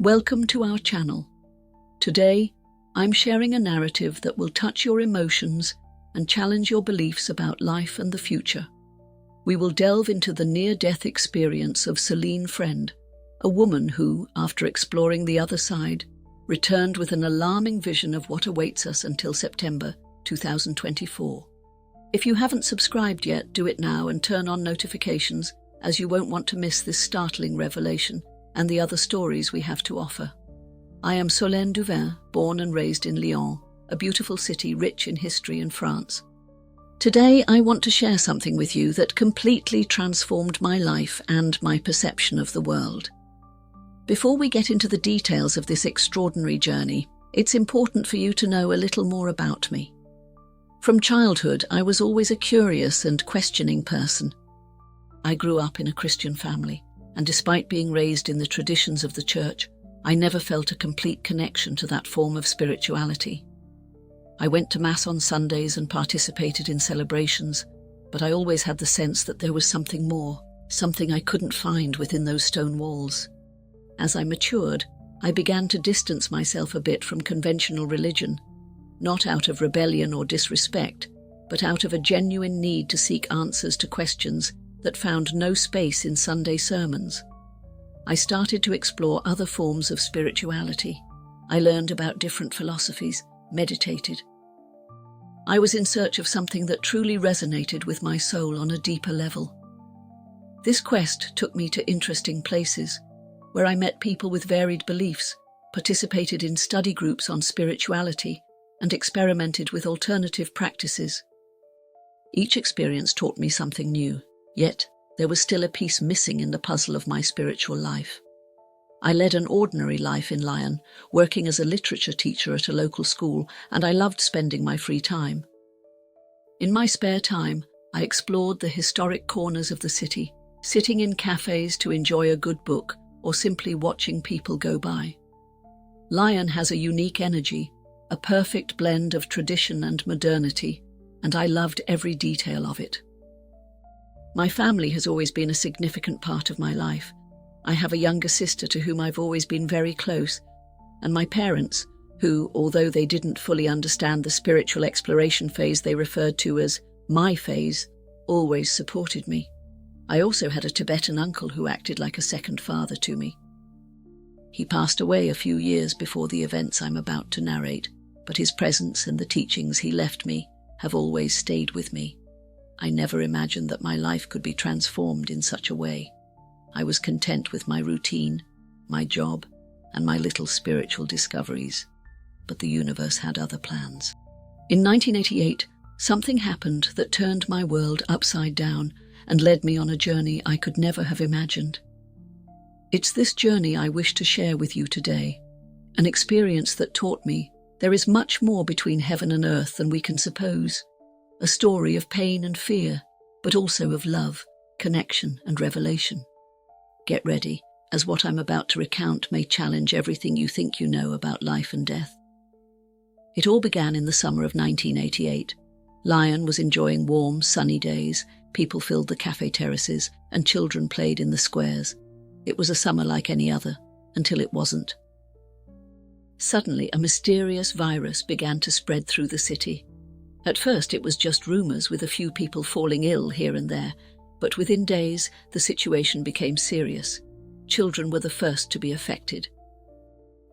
Welcome to our channel. Today, I'm sharing a narrative that will touch your emotions and challenge your beliefs about life and the future. We will delve into the near-death experience of Solene Friend, a woman who, after exploring the other side, returned with an alarming vision of what awaits us until September 2024. If you haven't subscribed yet, do it now and turn on notifications, as you won't want to miss this startling revelation and the other stories we have to offer. I am Solene born and raised in Lyon, a beautiful city rich in history in France. Today I want to share something with you that completely transformed my life and my perception of the world. Before we get into the details of this extraordinary journey, it's important for you to know a little more about me. From childhood, I was always a curious and questioning person. I grew up in a Christian family, and despite being raised in the traditions of the church, I never felt a complete connection to that form of spirituality. I went to Mass on Sundays and participated in celebrations, but I always had the sense that there was something more, something I couldn't find within those stone walls. As I matured, I began to distance myself a bit from conventional religion, not out of rebellion or disrespect, but out of a genuine need to seek answers to questions that found no space in Sunday sermons. I started to explore other forms of spirituality. I learned about different philosophies, meditated. I was in search of something that truly resonated with my soul on a deeper level. This quest took me to interesting places, where I met people with varied beliefs, participated in study groups on spirituality, and experimented with alternative practices. Each experience taught me something new, yet there was still a piece missing in the puzzle of my spiritual life. I led an ordinary life in Lyon, working as a literature teacher at a local school, and I loved spending my free time. In my spare time, I explored the historic corners of the city, sitting in cafes to enjoy a good book or simply watching people go by. Lyon has a unique energy, a perfect blend of tradition and modernity, and I loved every detail of it. My family has always been a significant part of my life. I have a younger sister to whom I've always been very close, and my parents, who, although they didn't fully understand the spiritual exploration phase they referred to as my phase, always supported me. I also had a Tibetan uncle who acted like a second father to me. He passed away a few years before the events I'm about to narrate, but his presence and the teachings he left me have always stayed with me. I never imagined that my life could be transformed in such a way. I was content with my routine, my job, and my little spiritual discoveries, but the universe had other plans. In 1988, something happened that turned my world upside down and led me on a journey I could never have imagined. It's this journey I wish to share with you today, an experience that taught me there is much more between heaven and earth than we can suppose, a story of pain and fear, but also of love, connection, and revelation. Get ready, as what I'm about to recount may challenge everything you think you know about life and death. It all began in the summer of 1988. Lyon was enjoying warm, sunny days, people filled the cafe terraces, and children played in the squares. It was a summer like any other, until it wasn't. Suddenly, a mysterious virus began to spread through the city. At first, it was just rumors with a few people falling ill here and there, but within days, the situation became serious. Children were the first to be affected.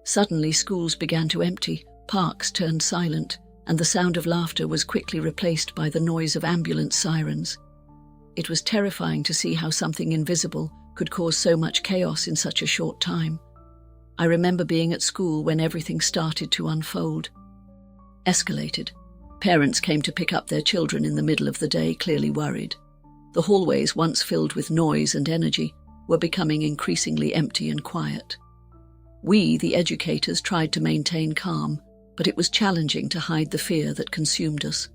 Suddenly, schools began to empty, parks turned silent, and the sound of laughter was quickly replaced by the noise of ambulance sirens. It was terrifying to see how something invisible could cause so much chaos in such a short time. I remember being at school when everything started to unfold. Escalated. Parents came to pick up their children in the middle of the day, clearly worried. The hallways, once filled with noise and energy, were becoming increasingly empty and quiet. We, the educators, tried to maintain calm, but it was challenging to hide the fear that consumed us.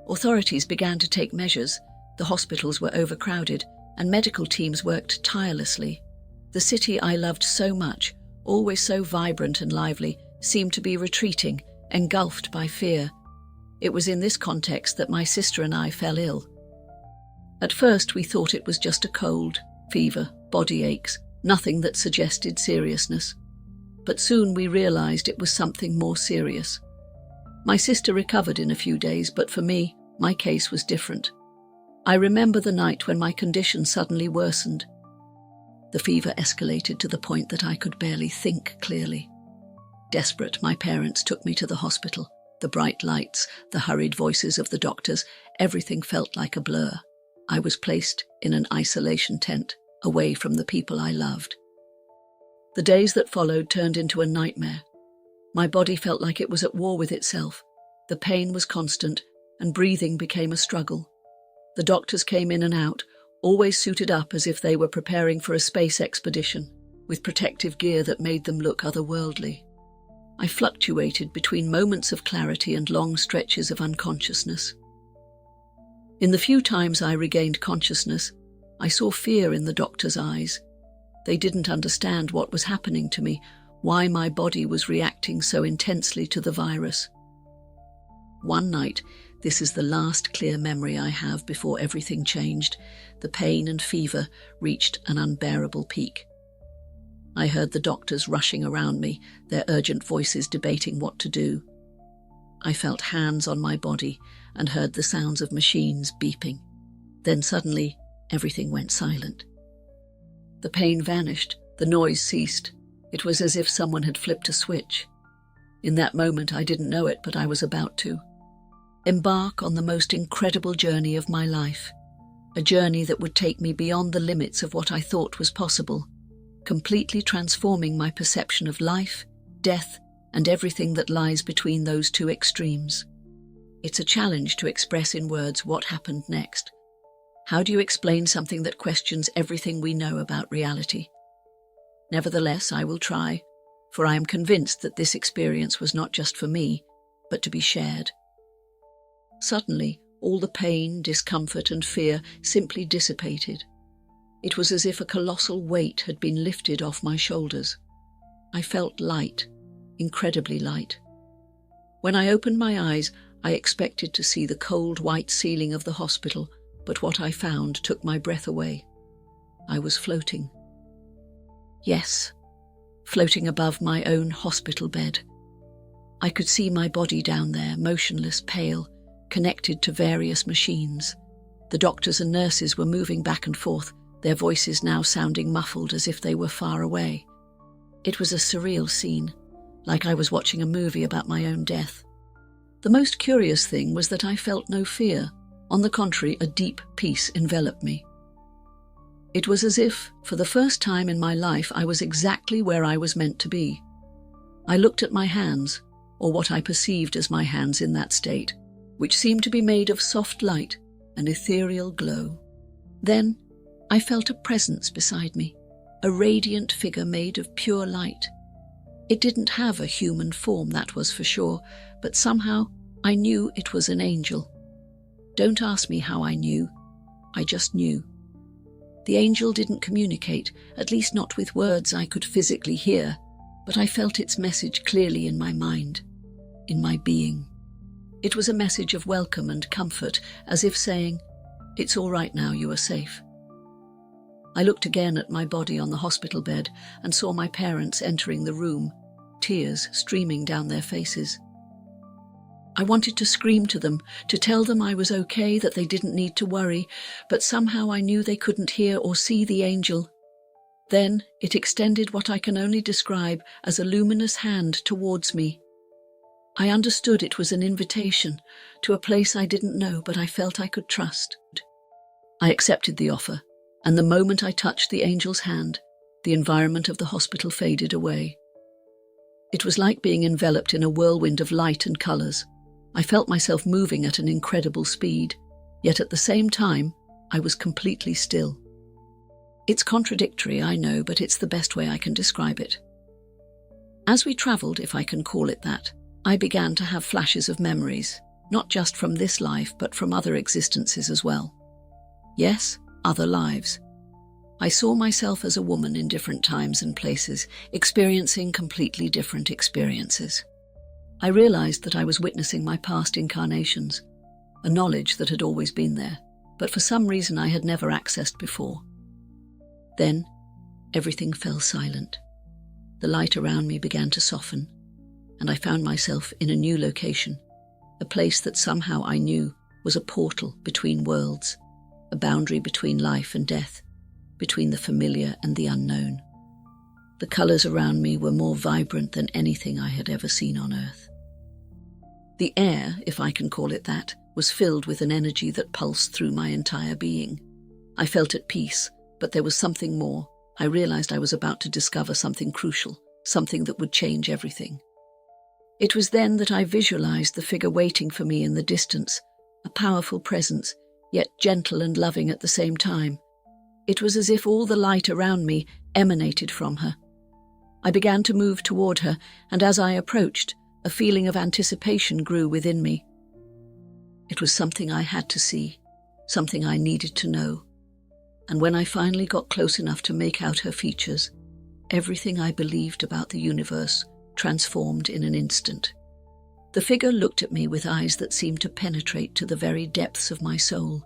Authorities began to take measures. The hospitals were overcrowded, and medical teams worked tirelessly. The city I loved so much, always so vibrant and lively, seemed to be retreating, engulfed by fear. It was in this context that my sister and I fell ill. At first we thought it was just a cold, fever, body aches, nothing that suggested seriousness. But soon we realized it was something more serious. My sister recovered in a few days, but for me, my case was different. I remember the night when my condition suddenly worsened. The fever escalated to the point that I could barely think clearly. Desperate, my parents took me to the hospital. The bright lights, the hurried voices of the doctors, everything felt like a blur. I was placed in an isolation tent, away from the people I loved. The days that followed turned into a nightmare. My body felt like it was at war with itself. The pain was constant, and breathing became a struggle. The doctors came in and out, always suited up as if they were preparing for a space expedition, with protective gear that made them look otherworldly. I fluctuated between moments of clarity and long stretches of unconsciousness. In the few times I regained consciousness, I saw fear in the doctors' eyes. They didn't understand what was happening to me, why my body was reacting so intensely to the virus. One night, this is the last clear memory I have before everything changed, the pain and fever reached an unbearable peak. I heard the doctors rushing around me, their urgent voices debating what to do. I felt hands on my body and heard the sounds of machines beeping. Then suddenly, everything went silent. The pain vanished, the noise ceased. It was as if someone had flipped a switch. In that moment, I didn't know it, but I was about to embark on the most incredible journey of my life, a journey that would take me beyond the limits of what I thought was possible, completely transforming my perception of life, death, and everything that lies between those two extremes. It's a challenge to express in words what happened next. How do you explain something that questions everything we know about reality? Nevertheless, I will try, for I am convinced that this experience was not just for me, but to be shared. Suddenly, all the pain, discomfort, and fear simply dissipated. It was as if a colossal weight had been lifted off my shoulders. I felt light, incredibly light. When I opened my eyes, I expected to see the cold white ceiling of the hospital, but what I found took my breath away. I was floating. Yes, floating above my own hospital bed. I could see my body down there, motionless, pale, connected to various machines. The doctors and nurses were moving back and forth, their voices now sounding muffled as if they were far away. It was a surreal scene, like I was watching a movie about my own death. The most curious thing was that I felt no fear. On the contrary, a deep peace enveloped me. It was as if, for the first time in my life, I was exactly where I was meant to be. I looked at my hands, or what I perceived as my hands in that state, which seemed to be made of soft light, an ethereal glow. Then, I felt a presence beside me, a radiant figure made of pure light. It didn't have a human form, that was for sure, but somehow I knew it was an angel. Don't ask me how I knew. I just knew. The angel didn't communicate, at least not with words I could physically hear, but I felt its message clearly in my mind, in my being. It was a message of welcome and comfort, as if saying, "It's all right now, you are safe." I looked again at my body on the hospital bed and saw my parents entering the room, tears streaming down their faces. I wanted to scream to them, to tell them I was okay, that they didn't need to worry, but somehow I knew they couldn't hear or see the angel. Then it extended what I can only describe as a luminous hand towards me. I understood it was an invitation to a place I didn't know, but I felt I could trust. I accepted the offer, and the moment I touched the angel's hand, the environment of the hospital faded away. It was like being enveloped in a whirlwind of light and colors. I felt myself moving at an incredible speed, yet at the same time, I was completely still. It's contradictory, I know, but it's the best way I can describe it. As we traveled, if I can call it that, I began to have flashes of memories, not just from this life, but from other existences as well. Yes, other lives. I saw myself as a woman in different times and places, experiencing completely different experiences. I realized that I was witnessing my past incarnations, a knowledge that had always been there, but for some reason I had never accessed before. Then, everything fell silent. The light around me began to soften, and I found myself in a new location, a place that somehow I knew was a portal between worlds, a boundary between life and death, between the familiar and the unknown. The colours around me were more vibrant than anything I had ever seen on Earth. The air, if I can call it that, was filled with an energy that pulsed through my entire being. I felt at peace, but there was something more. I realized I was about to discover something crucial, something that would change everything. It was then that I visualized the figure waiting for me in the distance, a powerful presence, yet gentle and loving at the same time. It was as if all the light around me emanated from her. I began to move toward her, and as I approached, a feeling of anticipation grew within me. It was something I had to see, something I needed to know. And when I finally got close enough to make out her features, everything I believed about the universe transformed in an instant. The figure looked at me with eyes that seemed to penetrate to the very depths of my soul,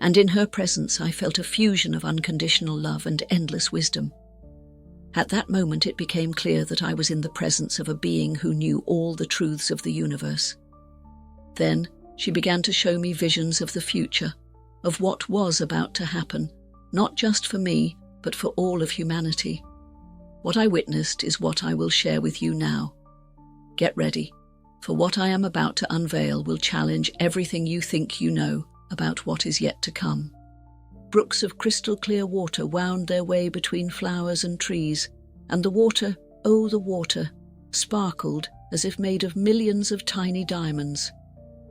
and in her presence I felt a fusion of unconditional love and endless wisdom. At that moment it became clear that I was in the presence of a being who knew all the truths of the universe. Then she began to show me visions of the future, of what was about to happen, not just for me, but for all of humanity. What I witnessed is what I will share with you now. Get ready, for what I am about to unveil will challenge everything you think you know about what is yet to come. Brooks of crystal clear water wound their way between flowers and trees, and the water, oh the water, sparkled as if made of millions of tiny diamonds.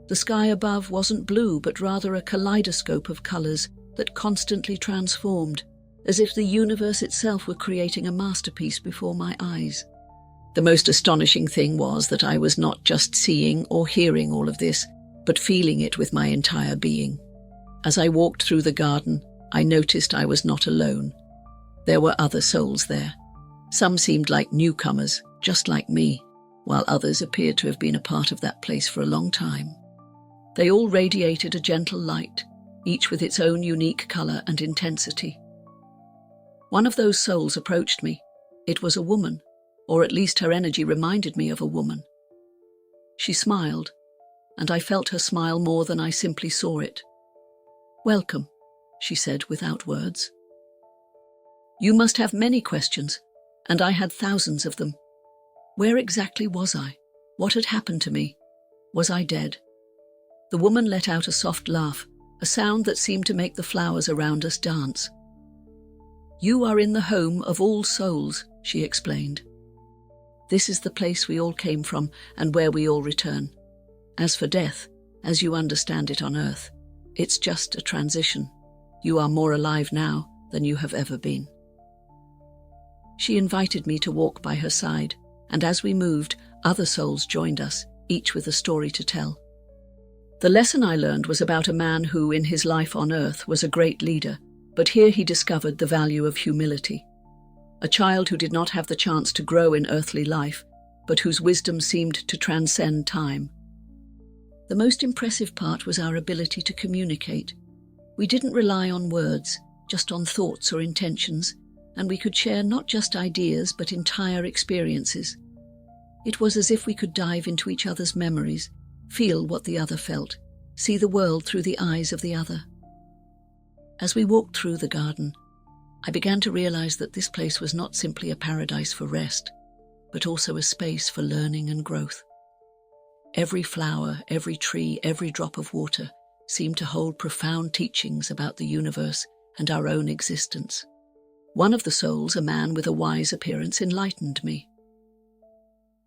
The sky above wasn't blue, but rather a kaleidoscope of colors that constantly transformed, as if the universe itself were creating a masterpiece before my eyes. The most astonishing thing was that I was not just seeing or hearing all of this, but feeling it with my entire being. As I walked through the garden, I noticed I was not alone. There were other souls there. Some seemed like newcomers, just like me, while others appeared to have been a part of that place for a long time. They all radiated a gentle light, each with its own unique color and intensity. One of those souls approached me. It was a woman, or at least her energy reminded me of a woman. She smiled, and I felt her smile more than I simply saw it. "Welcome," she said without words. "You must have many questions, and I had thousands of them. Where exactly was I? What had happened to me? Was I dead?" The woman let out a soft laugh, a sound that seemed to make the flowers around us dance. "You are in the home of all souls," she explained. "This is the place we all came from and where we all return. As for death, as you understand it on Earth, it's just a transition. You are more alive now than you have ever been." She invited me to walk by her side, and as we moved, other souls joined us, each with a story to tell. The lesson I learned was about a man who, in his life on Earth, was a great leader, but here he discovered the value of humility. A child who did not have the chance to grow in earthly life, but whose wisdom seemed to transcend time. The most impressive part was our ability to communicate. We didn't rely on words, just on thoughts or intentions, and we could share not just ideas but entire experiences. It was as if we could dive into each other's memories, feel what the other felt, see the world through the eyes of the other. As we walked through the garden, I began to realize that this place was not simply a paradise for rest, but also a space for learning and growth. Every flower, every tree, every drop of water seemed to hold profound teachings about the universe and our own existence. One of the souls, a man with a wise appearance, enlightened me.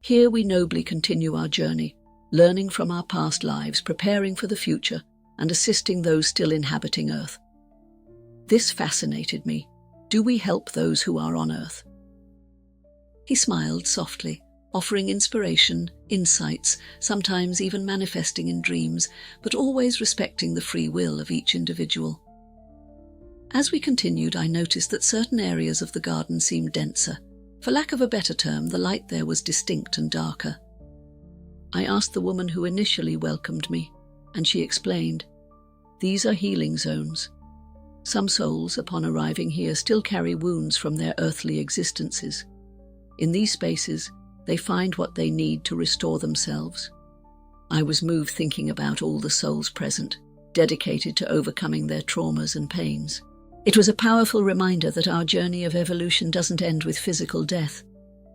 "Here we nobly continue our journey, learning from our past lives, preparing for the future, and assisting those still inhabiting Earth." This fascinated me. Do we help those who are on Earth? He smiled softly, offering inspiration, insights, sometimes even manifesting in dreams, but always respecting the free will of each individual. As we continued, I noticed that certain areas of the garden seemed denser. For lack of a better term, the light there was distinct and darker. I asked the woman who initially welcomed me, and she explained, "These are healing zones. Some souls, upon arriving here, still carry wounds from their earthly existences. In these spaces, they find what they need to restore themselves. I was moved thinking about all the souls present, dedicated to overcoming their traumas and pains. It was a powerful reminder that our journey of evolution doesn't end with physical death.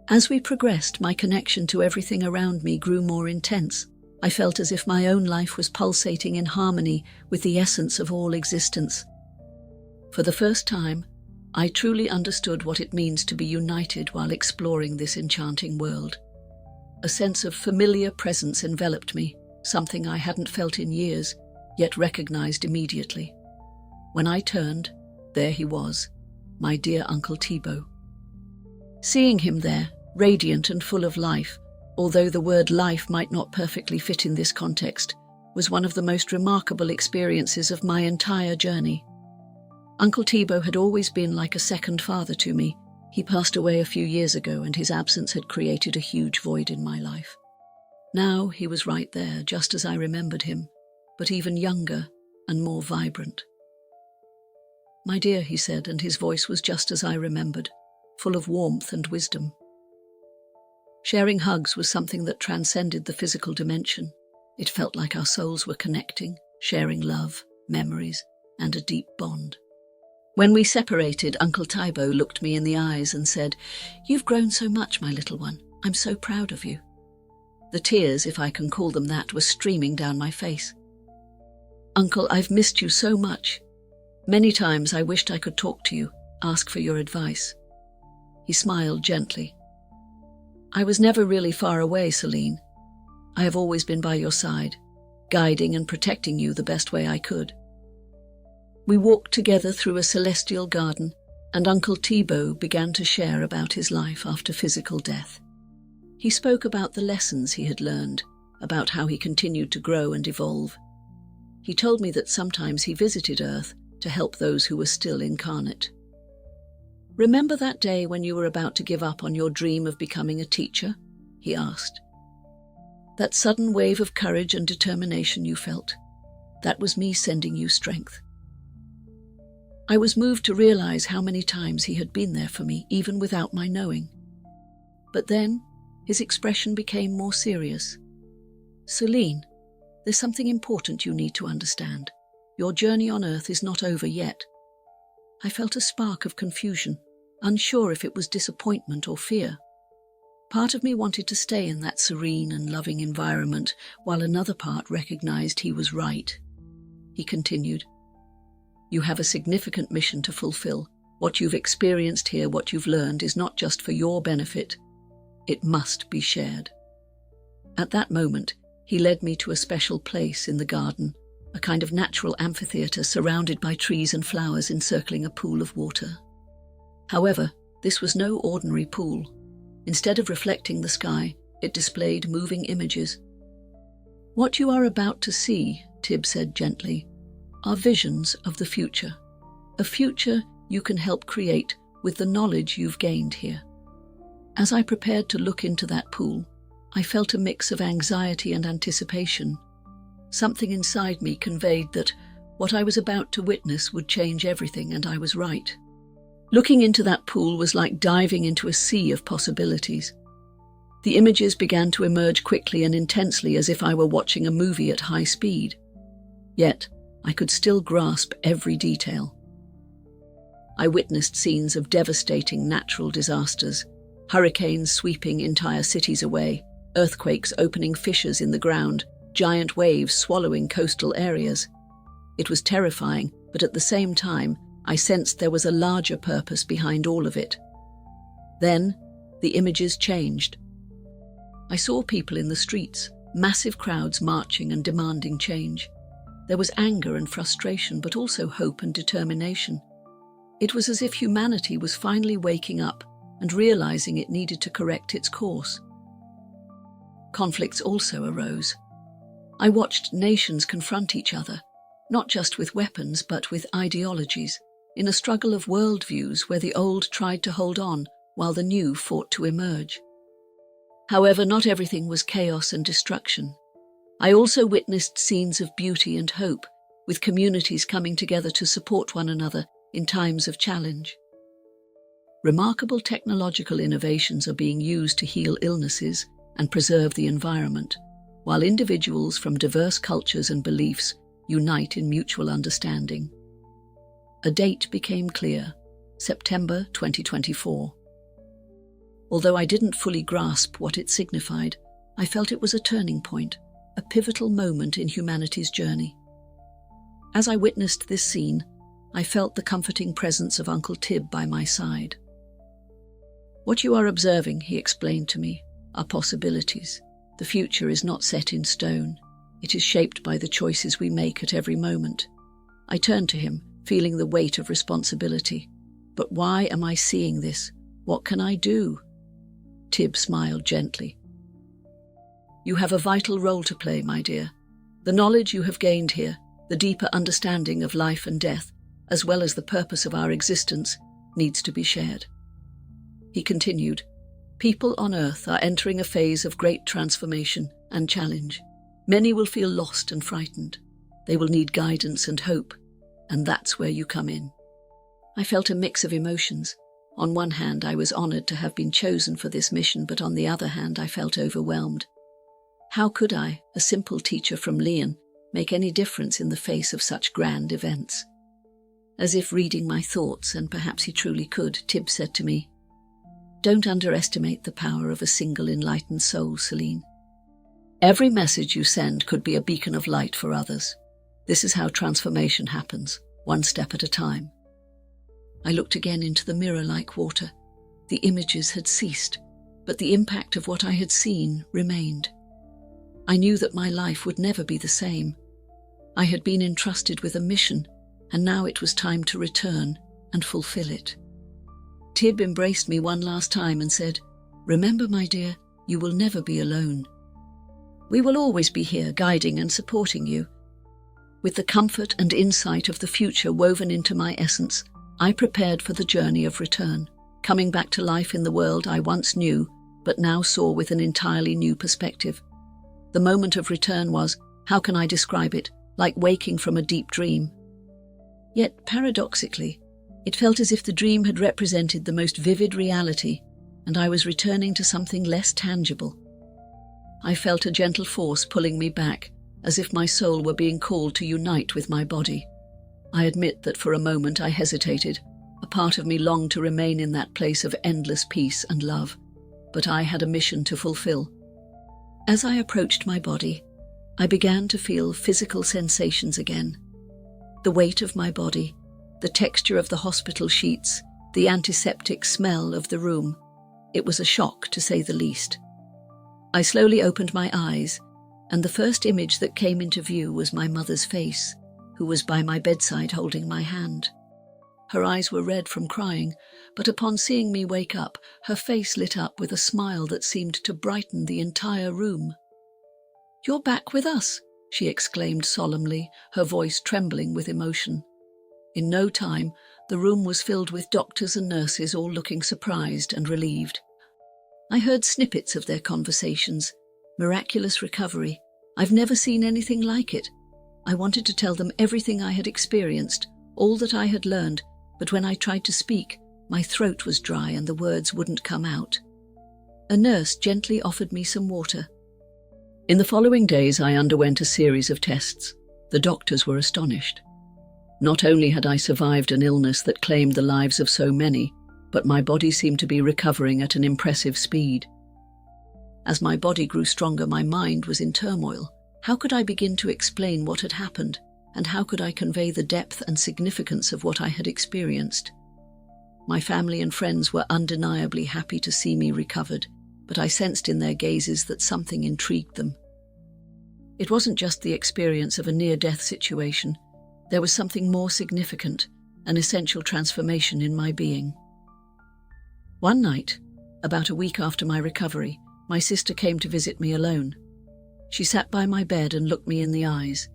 As we progressed, my connection to everything around me grew more intense. I felt as if my own life was pulsating in harmony with the essence of all existence. For the first time, I truly understood what it means to be united while exploring this enchanting world. A sense of familiar presence enveloped me, something I hadn't felt in years, yet recognized immediately. When I turned, there he was, my dear Uncle Thibaut. Seeing him there, radiant and full of life, although the word life might not perfectly fit in this context, was one of the most remarkable experiences of my entire journey. Uncle Thibaut had always been like a second father to me. He passed away a few years ago, and his absence had created a huge void in my life. Now he was right there, just as I remembered him, but even younger and more vibrant. "My dear," he said, and his voice was just as I remembered, full of warmth and wisdom. Sharing hugs was something that transcended the physical dimension. It felt like our souls were connecting, sharing love, memories, and a deep bond. When we separated, Uncle Thibaut looked me in the eyes and said, "You've grown so much, my little one. I'm so proud of you." The tears, if I can call them that, were streaming down my face. "Uncle, I've missed you so much. Many times I wished I could talk to you, ask for your advice." He smiled gently. "I was never really far away, Solene. I have always been by your side, guiding and protecting you the best way I could." We walked together through a celestial garden, and Uncle Thibaut began to share about his life after physical death. He spoke about the lessons he had learned, about how he continued to grow and evolve. He told me that sometimes he visited Earth to help those who were still incarnate. "Remember that day when you were about to give up on your dream of becoming a teacher?" he asked. "That sudden wave of courage and determination you felt, that was me sending you strength." I was moved to realize how many times he had been there for me, even without my knowing. But then, his expression became more serious. "Solene, there's something important you need to understand. Your journey on Earth is not over yet." I felt a spark of confusion, unsure if it was disappointment or fear. Part of me wanted to stay in that serene and loving environment, while another part recognized he was right. He continued, "You have a significant mission to fulfill. What you've experienced here, what you've learned, is not just for your benefit. It must be shared." At that moment, he led me to a special place in the garden, a kind of natural amphitheater surrounded by trees and flowers encircling a pool of water. However, this was no ordinary pool. Instead of reflecting the sky, it displayed moving images. "What you are about to see," Tib said gently, "are visions of the future. A future you can help create with the knowledge you've gained here." As I prepared to look into that pool, I felt a mix of anxiety and anticipation. Something inside me conveyed that what I was about to witness would change everything, and I was right. Looking into that pool was like diving into a sea of possibilities. The images began to emerge quickly and intensely, as if I were watching a movie at high speed. Yet, I could still grasp every detail. I witnessed scenes of devastating natural disasters, hurricanes sweeping entire cities away, earthquakes opening fissures in the ground, giant waves swallowing coastal areas. It was terrifying, but at the same time, I sensed there was a larger purpose behind all of it. Then, the images changed. I saw people in the streets, massive crowds marching and demanding change. There was anger and frustration, but also hope and determination. It was as if humanity was finally waking up and realizing it needed to correct its course. Conflicts also arose. I watched nations confront each other, not just with weapons but with ideologies, in a struggle of worldviews where the old tried to hold on while the new fought to emerge. However, not everything was chaos and destruction. I also witnessed scenes of beauty and hope, with communities coming together to support one another in times of challenge. Remarkable technological innovations are being used to heal illnesses and preserve the environment, while individuals from diverse cultures and beliefs unite in mutual understanding. A date became clear: September 2024. Although I didn't fully grasp what it signified, I felt it was a turning point, a pivotal moment in humanity's journey. As I witnessed this scene, I felt the comforting presence of Uncle Tib by my side. "What you are observing," he explained to me, "are possibilities. The future is not set in stone. It is shaped by the choices we make at every moment." I turned to him, feeling the weight of responsibility. "But why am I seeing this? What can I do?" Tib smiled gently. "You have a vital role to play, my dear. The knowledge you have gained here, the deeper understanding of life and death, as well as the purpose of our existence, needs to be shared." He continued, "People on Earth are entering a phase of great transformation and challenge. Many will feel lost and frightened. They will need guidance and hope, and that's where you come in." I felt a mix of emotions. On one hand, I was honored to have been chosen for this mission, but on the other hand, I felt overwhelmed. How could I, a simple teacher from Lyon, make any difference in the face of such grand events? As if reading my thoughts, and perhaps he truly could, Tib said to me, "Don't underestimate the power of a single enlightened soul, Solene. Every message you send could be a beacon of light for others. This is how transformation happens, one step at a time." I looked again into the mirror-like water. The images had ceased, but the impact of what I had seen remained. I knew that my life would never be the same. I had been entrusted with a mission, and now it was time to return and fulfill it. Tib embraced me one last time and said, "Remember, my dear, you will never be alone. We will always be here, guiding and supporting you." With the comfort and insight of the future woven into my essence, I prepared for the journey of return, coming back to life in the world I once knew, but now saw with an entirely new perspective. The moment of return was, how can I describe it, like waking from a deep dream. Yet, paradoxically, it felt as if the dream had represented the most vivid reality, and I was returning to something less tangible. I felt a gentle force pulling me back, as if my soul were being called to unite with my body. I admit that for a moment I hesitated. A part of me longed to remain in that place of endless peace and love, but I had a mission to fulfill. As I approached my body, I began to feel physical sensations again. The weight of my body, the texture of the hospital sheets, the antiseptic smell of the room. It was a shock, to say the least. I slowly opened my eyes, and the first image that came into view was my mother's face, who was by my bedside holding my hand. Her eyes were red from crying, but upon seeing me wake up, her face lit up with a smile that seemed to brighten the entire room. "You're back with us," she exclaimed solemnly, her voice trembling with emotion. In no time, the room was filled with doctors and nurses, all looking surprised and relieved. I heard snippets of their conversations. Miraculous recovery. I've never seen anything like it. I wanted to tell them everything I had experienced, all that I had learned, but when I tried to speak, my throat was dry and the words wouldn't come out. A nurse gently offered me some water. In the following days, I underwent a series of tests. The doctors were astonished. Not only had I survived an illness that claimed the lives of so many, but my body seemed to be recovering at an impressive speed. As my body grew stronger, my mind was in turmoil. How could I begin to explain what had happened, and how could I convey the depth and significance of what I had experienced? My family and friends were undeniably happy to see me recovered, but I sensed in their gazes that something intrigued them. It wasn't just the experience of a near-death situation. There was something more significant, an essential transformation in my being. One night, about a week after my recovery, my sister came to visit me alone. She sat by my bed and looked me in the eyes.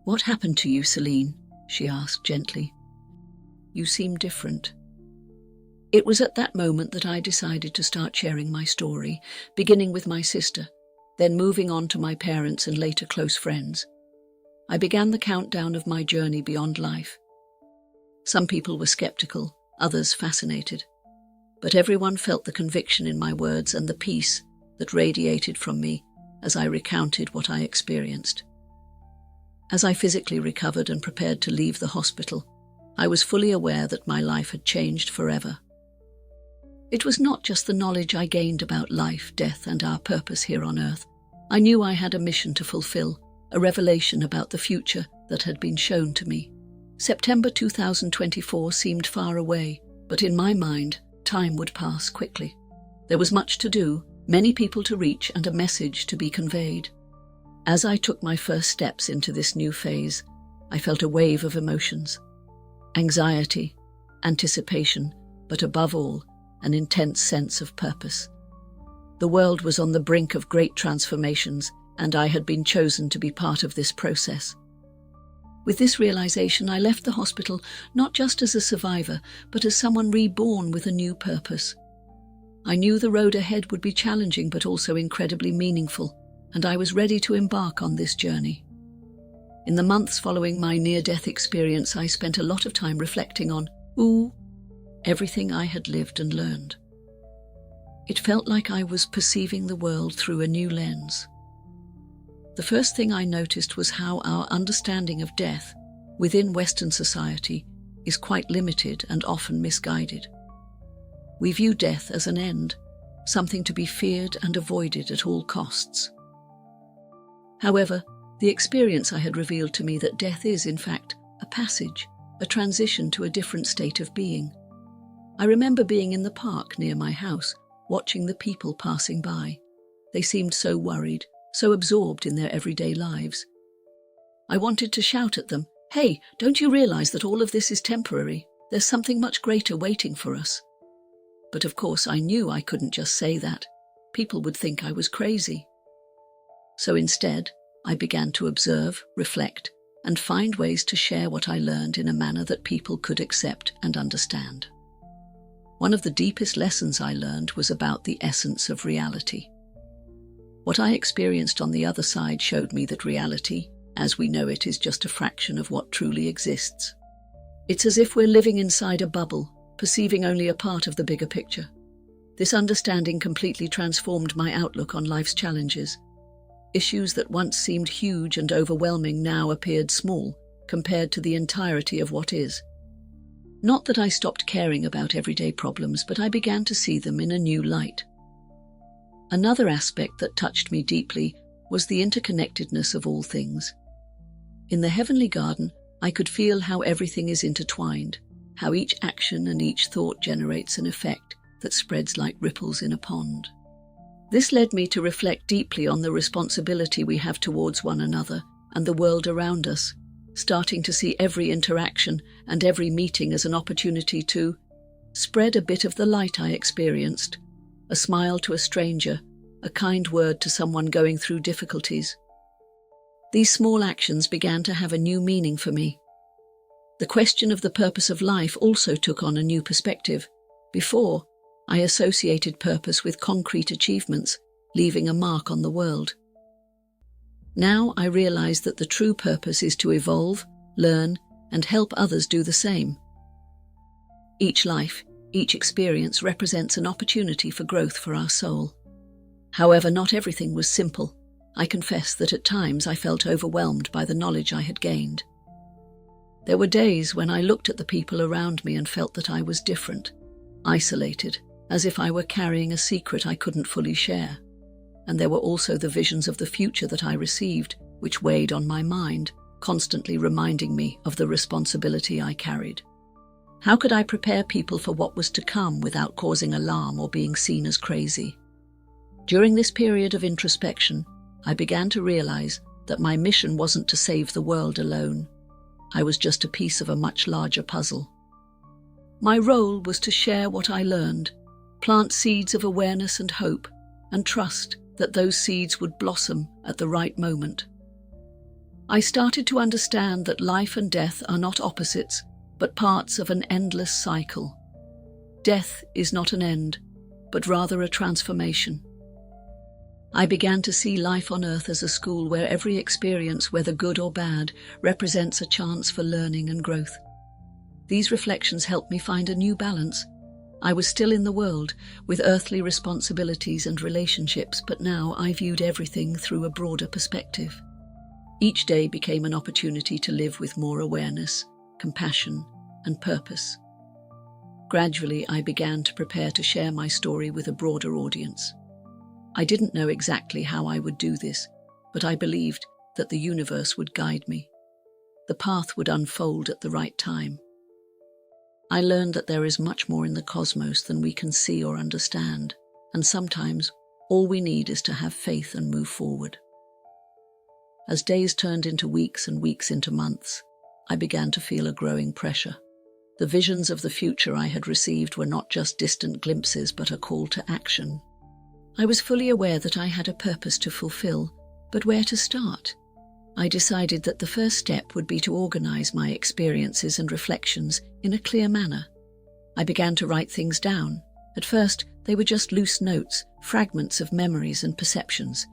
"What happened to you, Solene?" she asked gently. "You seem different." It was at that moment that I decided to start sharing my story, beginning with my sister, then moving on to my parents and later close friends. I began the countdown of my journey beyond life. Some people were skeptical, others fascinated, but everyone felt the conviction in my words and the peace that radiated from me as I recounted what I experienced. As I physically recovered and prepared to leave the hospital, I was fully aware that my life had changed forever. It was not just the knowledge I gained about life, death, and our purpose here on earth. I knew I had a mission to fulfill, a revelation about the future that had been shown to me. September 2024 seemed far away, but in my mind, time would pass quickly. There was much to do, many people to reach, and a message to be conveyed. As I took my first steps into this new phase, I felt a wave of emotions. Anxiety, anticipation, but above all, an intense sense of purpose. The world was on the brink of great transformations, and I had been chosen to be part of this process. With this realization, I left the hospital not just as a survivor, but as someone reborn with a new purpose. I knew the road ahead would be challenging but also incredibly meaningful, and I was ready to embark on this journey. In the months following my near-death experience, I spent a lot of time reflecting on everything I had lived and learned. It felt like I was perceiving the world through a new lens. The first thing I noticed was how our understanding of death within Western society is quite limited and often misguided. We view death as an end, something to be feared and avoided at all costs. However, the experience I had revealed to me that death is, in fact, a passage, a transition to a different state of being. I remember being in the park near my house, watching the people passing by. They seemed so worried, so absorbed in their everyday lives. I wanted to shout at them, "Hey, don't you realize that all of this is temporary? There's something much greater waiting for us." But of course I knew I couldn't just say that. People would think I was crazy. So instead, I began to observe, reflect, and find ways to share what I learned in a manner that people could accept and understand. One of the deepest lessons I learned was about the essence of reality. What I experienced on the other side showed me that reality, as we know it, is just a fraction of what truly exists. It's as if we're living inside a bubble, perceiving only a part of the bigger picture. This understanding completely transformed my outlook on life's challenges. Issues that once seemed huge and overwhelming now appeared small, compared to the entirety of what is. Not that I stopped caring about everyday problems, but I began to see them in a new light. Another aspect that touched me deeply was the interconnectedness of all things. In the heavenly garden, I could feel how everything is intertwined, how each action and each thought generates an effect that spreads like ripples in a pond. This led me to reflect deeply on the responsibility we have towards one another and the world around us, starting to see every interaction and every meeting as an opportunity to spread a bit of the light I experienced, a smile to a stranger, a kind word to someone going through difficulties. These small actions began to have a new meaning for me. The question of the purpose of life also took on a new perspective. Before, I associated purpose with concrete achievements, leaving a mark on the world. Now I realize that the true purpose is to evolve, learn, and help others do the same. Each life, each experience represents an opportunity for growth for our soul. However, not everything was simple. I confess that at times I felt overwhelmed by the knowledge I had gained. There were days when I looked at the people around me and felt that I was different, isolated, as if I were carrying a secret I couldn't fully share. And there were also the visions of the future that I received, which weighed on my mind, constantly reminding me of the responsibility I carried. How could I prepare people for what was to come without causing alarm or being seen as crazy? During this period of introspection, I began to realize that my mission wasn't to save the world alone. I was just a piece of a much larger puzzle. My role was to share what I learned, plant seeds of awareness and hope, and trust that those seeds would blossom at the right moment. I started to understand that life and death are not opposites, but parts of an endless cycle. Death is not an end, but rather a transformation. I began to see life on Earth as a school where every experience, whether good or bad, represents a chance for learning and growth. These reflections helped me find a new balance. I was still in the world, with earthly responsibilities and relationships, but now I viewed everything through a broader perspective. Each day became an opportunity to live with more awareness, compassion, and purpose. Gradually, I began to prepare to share my story with a broader audience. I didn't know exactly how I would do this, but I believed that the universe would guide me. The path would unfold at the right time. I learned that there is much more in the cosmos than we can see or understand, and sometimes all we need is to have faith and move forward. As days turned into weeks and weeks into months, I began to feel a growing pressure. The visions of the future I had received were not just distant glimpses, but a call to action. I was fully aware that I had a purpose to fulfill, but where to start? I decided that the first step would be to organize my experiences and reflections in a clear manner. I began to write things down. At first, they were just loose notes, fragments of memories and perceptions.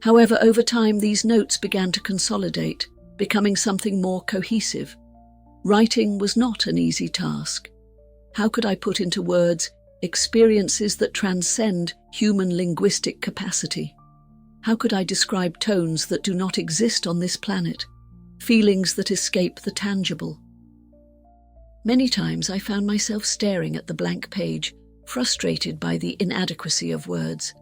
However, over time, these notes began to consolidate, becoming something more cohesive. Writing was not an easy task. How could I put into words experiences that transcend human linguistic capacity? How could I describe tones that do not exist on this planet, feelings that escape the tangible? Many times I found myself staring at the blank page, frustrated by the inadequacy of words.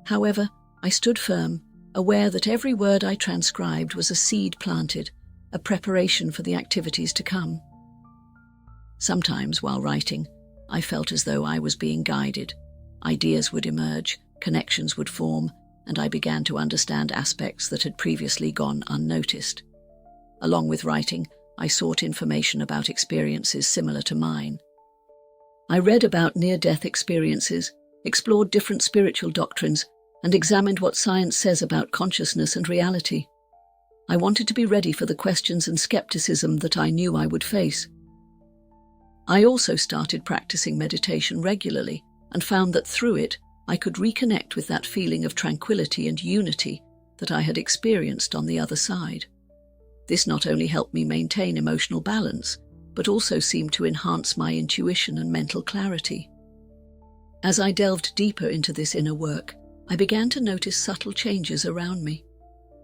However, I stood firm, aware that every word I transcribed was a seed planted, a preparation for the activities to come. Sometimes, while writing, I felt as though I was being guided. Ideas would emerge, connections would form, and I began to understand aspects that had previously gone unnoticed. Along with writing, I sought information about experiences similar to mine. I read about near-death experiences, explored different spiritual doctrines, and examined what science says about consciousness and reality. I wanted to be ready for the questions and skepticism that I knew I would face. I also started practicing meditation regularly and found that through it, I could reconnect with that feeling of tranquility and unity that I had experienced on the other side. This not only helped me maintain emotional balance, but also seemed to enhance my intuition and mental clarity. As I delved deeper into this inner work, I began to notice subtle changes around me.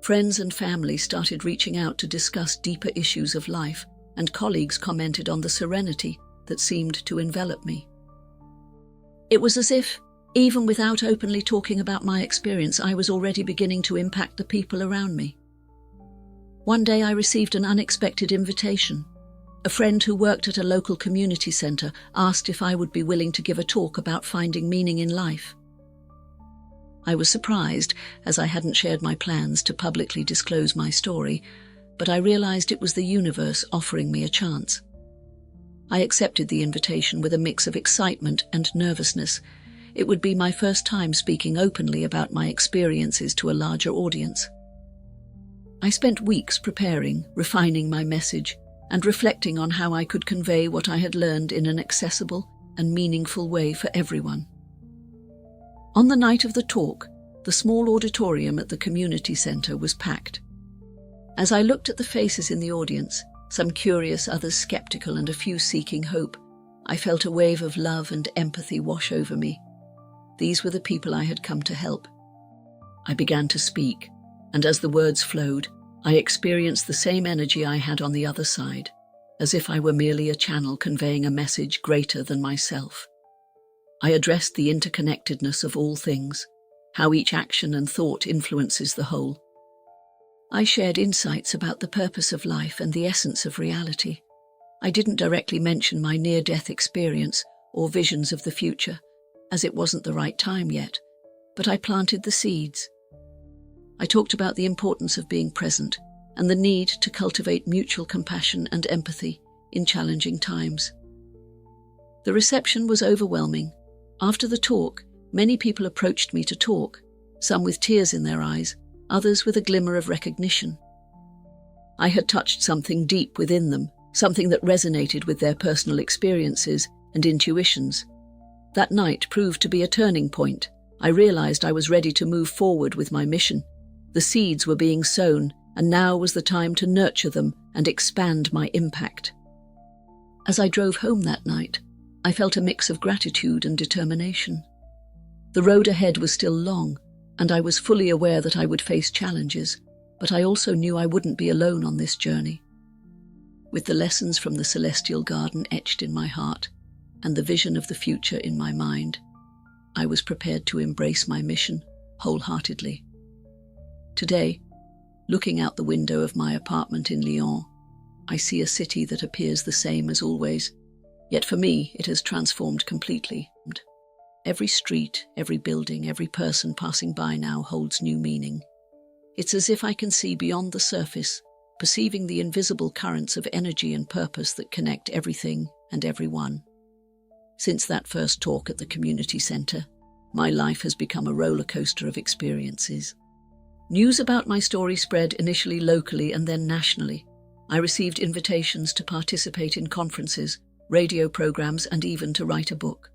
Friends and family started reaching out to discuss deeper issues of life, and colleagues commented on the serenity that seemed to envelop me. It was as if, even without openly talking about my experience, I was already beginning to impact the people around me. One day I received an unexpected invitation. A friend who worked at a local community center asked if I would be willing to give a talk about finding meaning in life. I was surprised, as I hadn't shared my plans to publicly disclose my story, but I realized it was the universe offering me a chance. I accepted the invitation with a mix of excitement and nervousness. It would be my first time speaking openly about my experiences to a larger audience. I spent weeks preparing, refining my message, and reflecting on how I could convey what I had learned in an accessible and meaningful way for everyone. On the night of the talk, the small auditorium at the community center was packed. As I looked at the faces in the audience, some curious, others skeptical, and a few seeking hope, I felt a wave of love and empathy wash over me. These were the people I had come to help. I began to speak, and as the words flowed, I experienced the same energy I had on the other side, as if I were merely a channel conveying a message greater than myself. I addressed the interconnectedness of all things, how each action and thought influences the whole. I shared insights about the purpose of life and the essence of reality. I didn't directly mention my near-death experience or visions of the future, as it wasn't the right time yet, but I planted the seeds. I talked about the importance of being present and the need to cultivate mutual compassion and empathy in challenging times. The reception was overwhelming. After the talk, many people approached me to talk, some with tears in their eyes, others with a glimmer of recognition. I had touched something deep within them, something that resonated with their personal experiences and intuitions. That night proved to be a turning point, I realized I was ready to move forward with my mission. The seeds were being sown, and now was the time to nurture them and expand my impact. As I drove home that night, I felt a mix of gratitude and determination. The road ahead was still long, and I was fully aware that I would face challenges, but I also knew I wouldn't be alone on this journey. With the lessons from the celestial garden etched in my heart, and the vision of the future in my mind, I was prepared to embrace my mission wholeheartedly. Today, looking out the window of my apartment in Lyon, I see a city that appears the same as always, yet for me it has transformed completely. Every street, every building, every person passing by now holds new meaning. It's as if I can see beyond the surface, perceiving the invisible currents of energy and purpose that connect everything and everyone. Since that first talk at the community centre, my life has become a roller coaster of experiences. News about my story spread initially locally and then nationally. I received invitations to participate in conferences, radio programs, and even to write a book.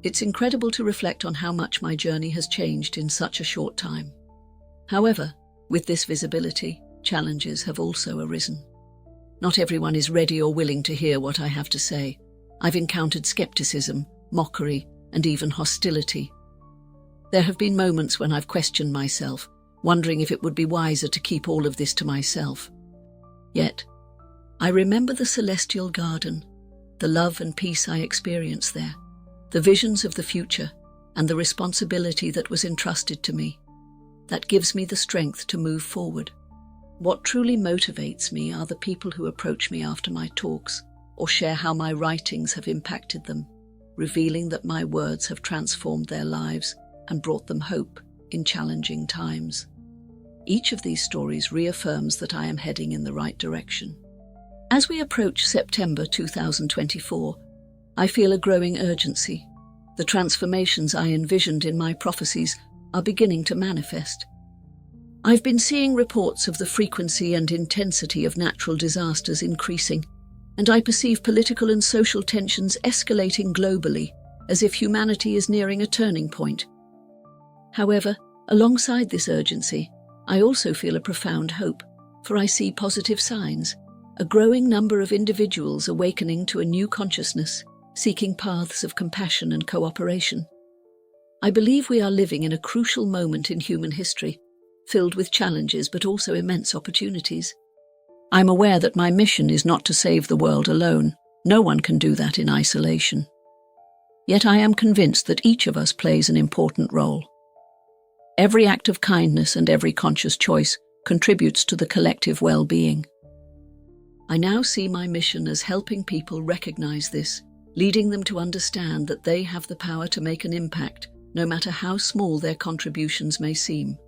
It's incredible to reflect on how much my journey has changed in such a short time. However, with this visibility, challenges have also arisen. Not everyone is ready or willing to hear what I have to say. I've encountered skepticism, mockery, and even hostility. There have been moments when I've questioned myself, wondering if it would be wiser to keep all of this to myself. Yet, I remember the celestial garden, the love and peace I experienced there, the visions of the future, and the responsibility that was entrusted to me. That gives me the strength to move forward. What truly motivates me are the people who approach me after my talks or share how my writings have impacted them, revealing that my words have transformed their lives and brought them hope in challenging times. Each of these stories reaffirms that I am heading in the right direction. As we approach September 2024, I feel a growing urgency. The transformations I envisioned in my prophecies are beginning to manifest. I've been seeing reports of the frequency and intensity of natural disasters increasing, and I perceive political and social tensions escalating globally, as if humanity is nearing a turning point. However, alongside this urgency, I also feel a profound hope, for I see positive signs, a growing number of individuals awakening to a new consciousness, seeking paths of compassion and cooperation. I believe we are living in a crucial moment in human history, filled with challenges but also immense opportunities. I'm aware that my mission is not to save the world alone. No one can do that in isolation. Yet I am convinced that each of us plays an important role. Every act of kindness and every conscious choice contributes to the collective well-being. I now see my mission as helping people recognize this, leading them to understand that they have the power to make an impact, no matter how small their contributions may seem.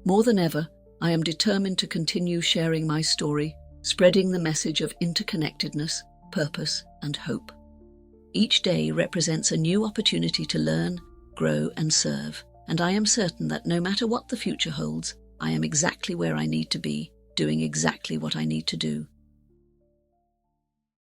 More than ever, I am determined to continue sharing my story, spreading the message of interconnectedness, purpose, and hope. Each day represents a new opportunity to learn, grow, and serve, and I am certain that no matter what the future holds, I am exactly where I need to be, doing exactly what I need to do.